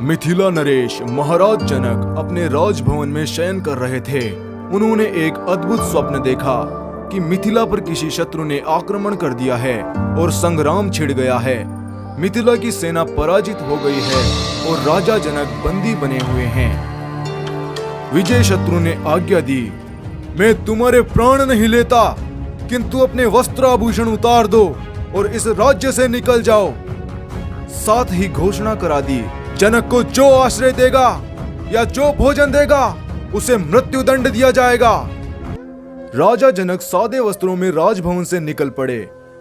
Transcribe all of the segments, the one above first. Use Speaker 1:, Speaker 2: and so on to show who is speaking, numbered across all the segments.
Speaker 1: मिथिला नरेश महाराज जनक अपने राजभवन में शयन कर रहे थे। उन्होंने एक अद्भुत स्वप्न देखा कि मिथिला पर किसी शत्रु ने आक्रमण कर दिया है और संग्राम छिड़ गया है। मिथिला की सेना पराजित हो गई है और राजा जनक बंदी बने हुए हैं। विजय शत्रु ने आज्ञा दी, मैं तुम्हारे प्राण नहीं लेता, किंतु अपने वस्त्र आभूषण उतार दो और इस राज्य से निकल जाओ। साथ ही घोषणा करा दी, जनक को जो आश्रय देगा या जो भोजन देगा उसे मृत्यु दंड दिया जाएगा। राजा जनक सादे वस्त्रों में राजभवन से निकल पड़े।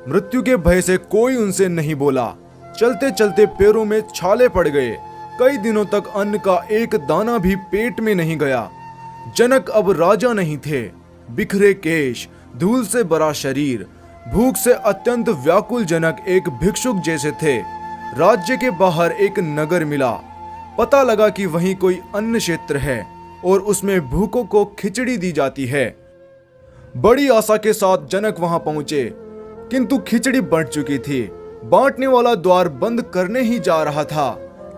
Speaker 1: मृत्यु के भय से कोई उनसे नहीं बोला। चलते चलते पैरों में छाले पड़ गए। कई दिनों तक अन्न का एक दाना भी पेट में नहीं गया। जनक अब राजा नहीं थे। बिखरे केश, धूल से भरा शरीर, भूख से अत्यंत व्याकुल जनक एक भिक्षुक जैसे थे। राज्य के बाहर एक नगर मिला। पता लगा कि वहीं कोई अन्न क्षेत्र है और उसमें भूखों को खिचड़ी दी जाती है। बड़ी आशा के साथ जनक वहां पहुंचे, किंतु खिचड़ी बढ़ चुकी थी। बांटने वाला द्वार बंद करने ही जा रहा था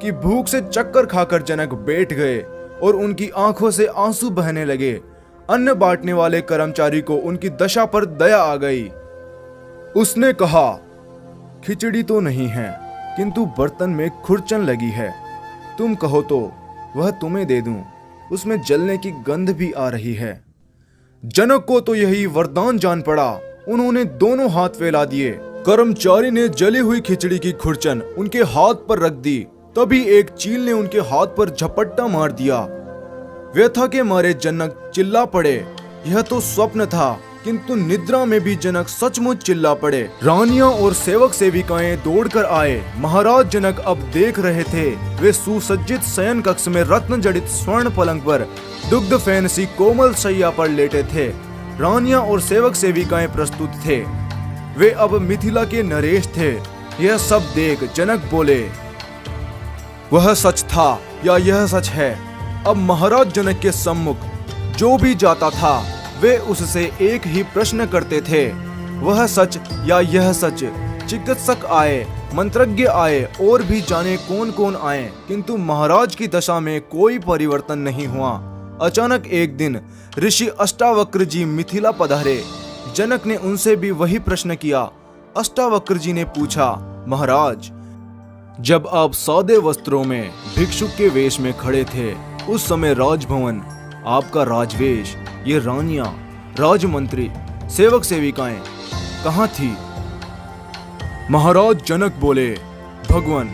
Speaker 1: कि भूख से चक्कर खाकर जनक बैठ गए और उनकी आंखों से आंसू बहने लगे। अन्न बांटने वाले कर्मचारी को उनकी दशा पर दया आ गई। उसने कहा, खिचड़ी तो नहीं है, किंतु बर्तन में खुरचन लगी है। तुम कहो तो वह तुम्हें दे दूं, उसमें जलने की गंध भी आ रही है। जनक को तो यही वरदान जान पड़ा। उन्होंने दोनों हाथ फैला दिए। कर्मचारी ने जली हुई खिचड़ी की खुरचन उनके हाथ पर रख दी। तभी एक चील ने उनके हाथ पर झपट्टा मार दिया। व्यथा के मारे जनक चिल्ला पड़े। यह तो स्वप्न था, किंतु निद्रा में भी जनक सचमुच चिल्ला पड़े। रानियां और सेवक सेविकाएं दौड़कर आए। महाराज जनक अब देख रहे थे। वे सुसज्जित शयन कक्ष में रत्न जड़ित स्वर्ण पलंग पर दुग्ध फैन सी कोमल शैया पर लेटे थे। रानियां और सेवक सेविकाएं प्रस्तुत थे। वे अब मिथिला के नरेश थे। यह सब देख जनक बोले, वह सच था या यह सच है? अब महाराज जनक के सम्मुख जो भी जाता था वे उससे एक ही प्रश्न करते थे, वह सच या यह सच? चिकित्सक आए, मंत्रज्ञ आए और भी जाने कौन कौन आए, किंतु महाराज की दशा में कोई परिवर्तन नहीं हुआ। अचानक एक दिन ऋषि अष्टावक्र जी मिथिला पधारे। जनक ने उनसे भी वही प्रश्न किया। अष्टावक्र जी ने पूछा, महाराज, जब आप सादे वस्त्रों में भिक्षुक के वेश में खड़े थे, उस समय राजभवन, आपका राजवेश, ये रानियां, राजमंत्री, सेवक सेविकाएं कहाँ थी? महाराज जनक बोले, भगवान,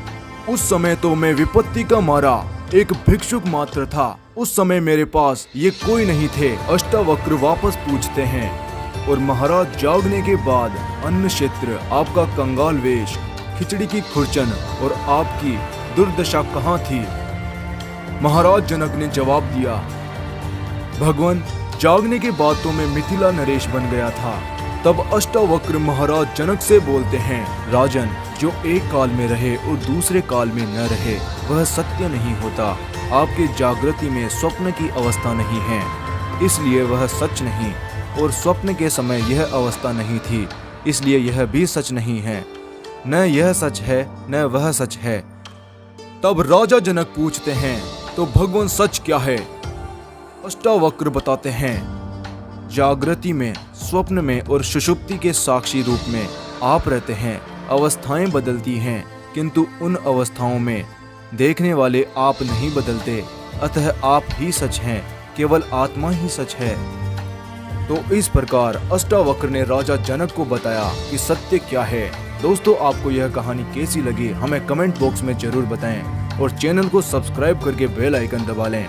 Speaker 1: उस समय तो मैं विपत्ति का मारा एक भिक्षुक मात्र था। उस समय मेरे पास ये कोई नहीं थे। अष्टावक्र वापस पूछते हैं, और महाराज जागने के बाद अन्न क्षेत्र, आपका कंगाल वेश, खिचड़ी की खुरचन और आपकी दुर्दशा कहाँ थी? महाराज जनक ने जवाब दिया, भगवान, जागने के बाद तो मैं मिथिला नरेश बन गया था। तब अष्टावक्र महाराज जनक से बोलते हैं, राजन, जो एक काल में रहे और दूसरे काल में न रहे वह सत्य नहीं होता। आपके जागृति में स्वप्न की अवस्था नहीं है, इसलिए वह सच नहीं, और स्वप्न के समय यह अवस्था नहीं थी, इसलिए यह भी सच नहीं है। न यह सच है न वह सच है। तब राजा जनक पूछते हैं, तो भगवान सच क्या है? अष्टावक्र बताते हैं, जागृति में, स्वप्न में और सुषुप्ति के साक्षी रूप में आप रहते हैं। अवस्थाएं बदलती हैं, किंतु उन अवस्थाओं में देखने वाले आप नहीं बदलते। अतः आप ही सच हैं, केवल आत्मा ही सच है। तो इस प्रकार अष्टावक्र ने राजा जनक को बताया कि सत्य क्या है। दोस्तों, आपको यह कहानी कैसी लगी हमें कमेंट बॉक्स में जरूर बताएं और चैनल को सब्सक्राइब करके बेल आइकन दबा लें।